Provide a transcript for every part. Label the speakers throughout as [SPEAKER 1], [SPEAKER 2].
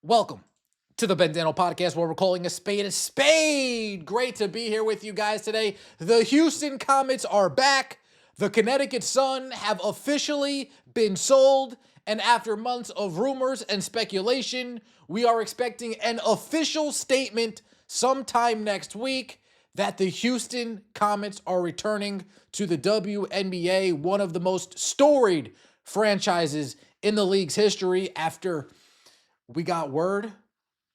[SPEAKER 1] Welcome to the Bandano Podcast, where we're calling a spade a spade. Great to be here with you guys today. The Houston Comets are back. The Connecticut Sun have officially been sold. And after months of rumors and speculation, we are expecting an official statement sometime next week that the Houston Comets are returning to the WNBA, one of the most storied franchises in the league's history. After we got word,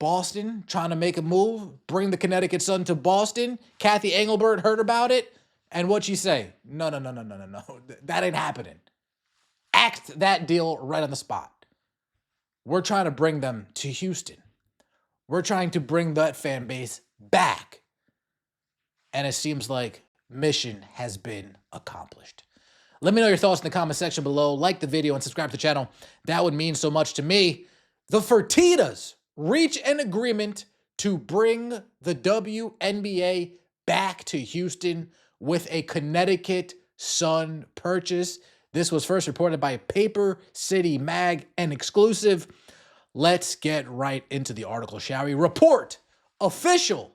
[SPEAKER 1] Boston trying to make a move, bring the Connecticut Sun to Boston. Kathy Engelbert heard about it, and what'd she say? No. That ain't happening. Axed that deal right on the spot. We're trying to bring them to Houston. We're trying to bring that fan base back. And it seems like mission has been accomplished. Let me know your thoughts in the comment section below. Like the video and subscribe to the channel. That would mean so much to me. The Fertittas reach an agreement to bring the WNBA back to Houston with a Connecticut Sun purchase. This was first reported by Paper City Mag, an exclusive. Let's get right into the article, shall we? Report, official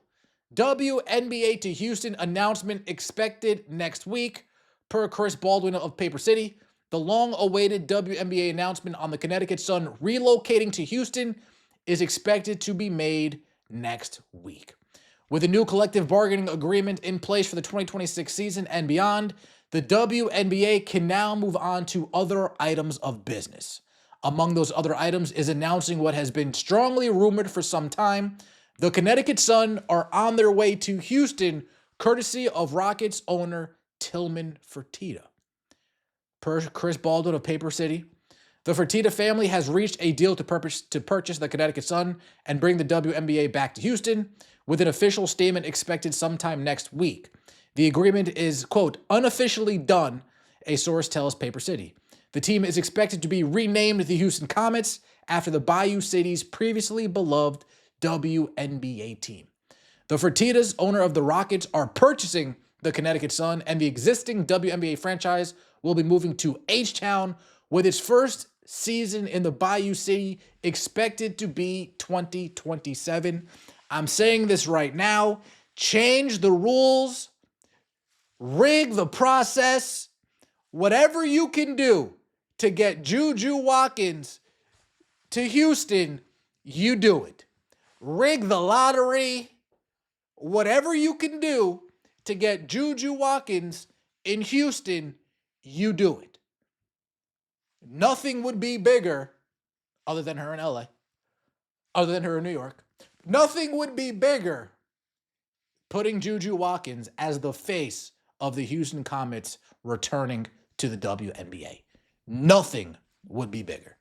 [SPEAKER 1] WNBA to Houston announcement expected next week, per Chris Baldwin of Paper City. The long-awaited WNBA announcement on the Connecticut Sun relocating to Houston is expected to be made next week. With a new collective bargaining agreement in place for the 2026 season and beyond, the WNBA can now move on to other items of business. Among those other items is announcing what has been strongly rumored for some time. The Connecticut Sun are on their way to Houston, courtesy of Rockets owner Tillman Fertitta. Per Chris Baldwin of Paper City, the Fertitta family has reached a deal to purchase the Connecticut Sun and bring the WNBA back to Houston, with an official statement expected sometime next week. The agreement is, quote, unofficially done, a source tells Paper City. The team is expected to be renamed the Houston Comets after the Bayou City's previously beloved WNBA team. The Fertittas, owner of the Rockets, are purchasing the Connecticut Sun, and the existing WNBA franchise will be moving to H-Town, with its first season in the Bayou City expected to be 2027. I'm saying this right now. Change the rules. Rig the process. Whatever you can do to get Juju Watkins to Houston, you do it. Rig the lottery. Whatever you can do to get Juju Watkins in Houston, you do it. Nothing would be bigger, other than her in LA, other than her in New York. Nothing would be bigger putting Juju Watkins as the face of the Houston Comets returning to the WNBA. Nothing would be bigger.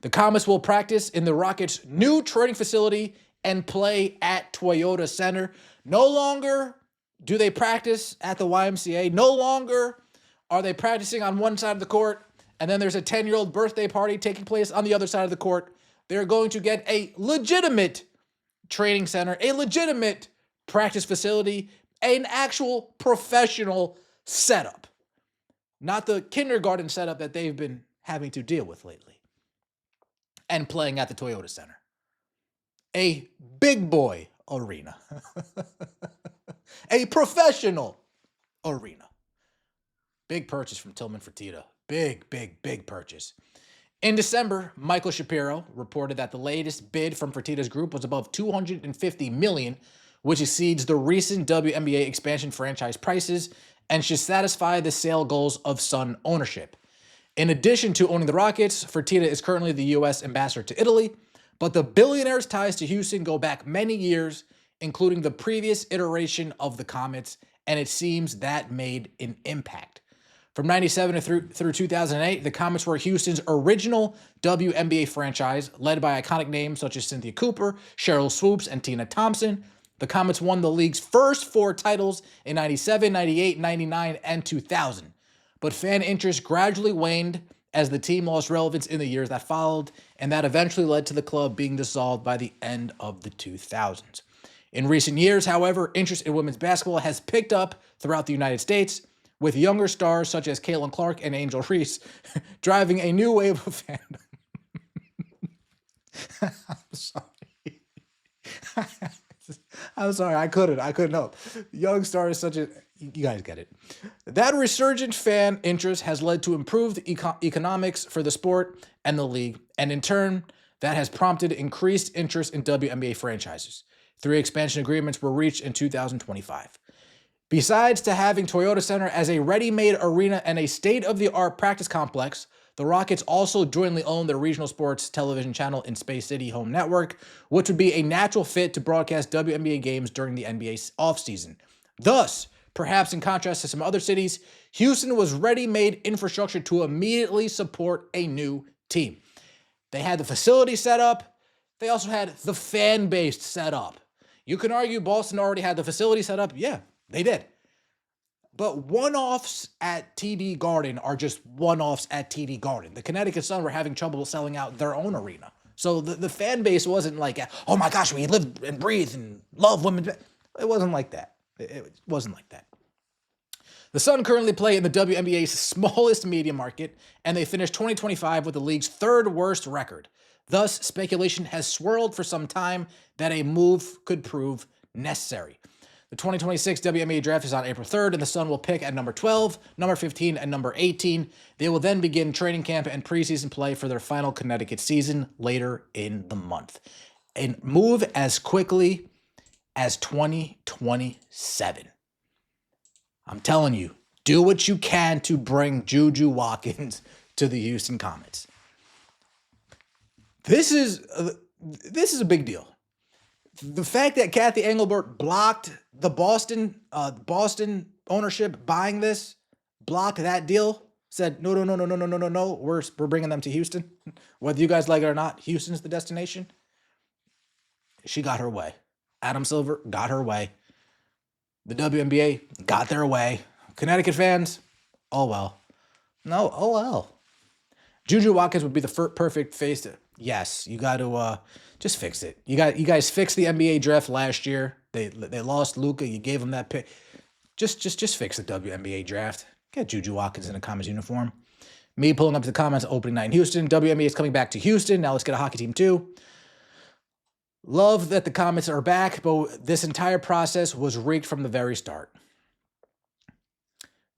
[SPEAKER 1] The Comets will practice in the Rockets' new training facility and play at Toyota Center. No longer do they practice at the YMCA. No longer are they practicing on one side of the court, and then there's a 10-year-old birthday party taking place on the other side of the court. They're going to get a legitimate training center, a legitimate practice facility, an actual professional setup. Not the kindergarten setup that they've been having to deal with lately. And playing at the Toyota Center. A big boy arena. A professional arena. Big purchase from Tillman Fertitta. Big purchase. In December, Michael Shapiro reported that the latest bid from Fertitta's group was above $250 million, which exceeds the recent WNBA expansion franchise prices and should satisfy the sale goals of Sun ownership. In addition to owning the Rockets, Fertitta is currently the U.S. ambassador to Italy, but the billionaire's ties to Houston go back many years, including the previous iteration of the Comets, and it seems that made an impact. From 1997 through 2008, the Comets were Houston's original WNBA franchise, led by iconic names such as Cynthia Cooper, Cheryl Swoops, and Tina Thompson. The Comets won the league's first 4 titles in 97, 98, 99, and 2000. But fan interest gradually waned as the team lost relevance in the years that followed, and that eventually led to the club being dissolved by the end of the 2000s. In recent years, however, interest in women's basketball has picked up throughout the United States, with younger stars such as Caitlin Clark and Angel Reese driving a new wave of fandom. I'm sorry. I'm sorry, I couldn't help. Young Star is such a, you guys get it. That resurgent fan interest has led to improved economics for the sport and the league, and in turn, that has prompted increased interest in WNBA franchises. 3 expansion agreements were reached in 2025. Besides to having Toyota Center as a ready-made arena and a state-of-the-art practice complex, the Rockets also jointly own the regional sports television channel in Space City Home Network, which would be a natural fit to broadcast WNBA games during the NBA offseason. Thus, perhaps in contrast to some other cities, Houston was ready-made infrastructure to immediately support a new team. They had the facility set up. They also had the fan base set up. You can argue Boston already had the facility set up. Yeah, they did. But one-offs at TD Garden are just one-offs at TD Garden. The Connecticut Sun were having trouble selling out their own arena. So the fan base wasn't like, oh my gosh, we live and breathe and love women. It wasn't like that. It wasn't like that. The Sun currently play in the WNBA's smallest media market, and they finished 2025 with the league's 3rd worst record. Thus, speculation has swirled for some time that a move could prove necessary. The 2026 WNBA draft is on April 3rd, and the Sun will pick at number 12, number 15, and number 18. They will then begin training camp and preseason play for their final Connecticut season later in the month. And move as quickly as 2027. I'm telling you, do what you can to bring Juju Watkins to the Houston Comets. This is a big deal. The fact that Kathy Engelbert blocked the Boston ownership buying this, blocked that deal, said no, we're bringing them to Houston. Whether you guys like it or not, Houston's the destination. She got her way. Adam Silver got her way. The WNBA got their way. Connecticut fans, oh well. No, oh well. Juju Watkins would be the perfect face to. Yes, you got to just fix it. You guys fixed the NBA draft last year. They lost Luka. You gave them that pick. Just fix the WNBA draft. Get Juju Watkins in a Comets uniform. Me pulling up to the comments opening night in Houston. WNBA is coming back to Houston. Now let's get a hockey team too. Love that the Comets are back, but this entire process was rigged from the very start.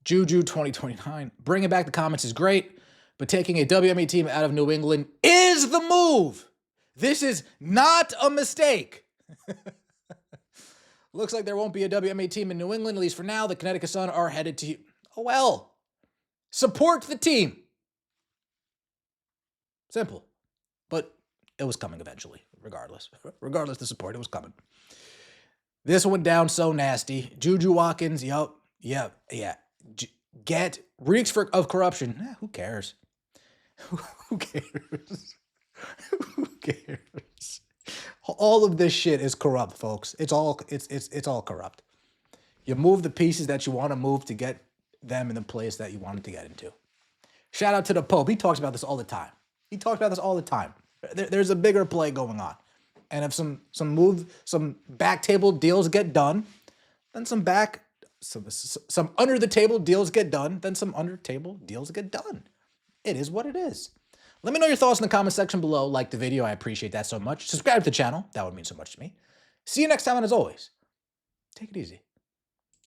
[SPEAKER 1] Juju 2029. Bringing back the Comets is great, but taking a WNBA team out of New England is the move. This is not a mistake. Looks like there won't be a WNBA team in New England, at least for now. The Connecticut Sun are headed to... Oh, well. Support the team. Simple. But it was coming eventually, regardless. Regardless of the support, it was coming. This went down so nasty. Juju Watkins, yeah. Get reeks of corruption. Who cares? Who cares? Who cares? All of this shit is corrupt, folks. It's all corrupt. You move the pieces that you want to move to get them in the place that you wanted to get into. Shout out to the Pope. He talks about this all the time. There's a bigger play going on. And if some back table deals get done, then some under the table deals get done, then some under table deals get done. It is what it is. Let me know your thoughts in the comment section below. Like the video. I appreciate that so much. Subscribe to the channel. That would mean so much to me. See you next time, and as always, take it easy.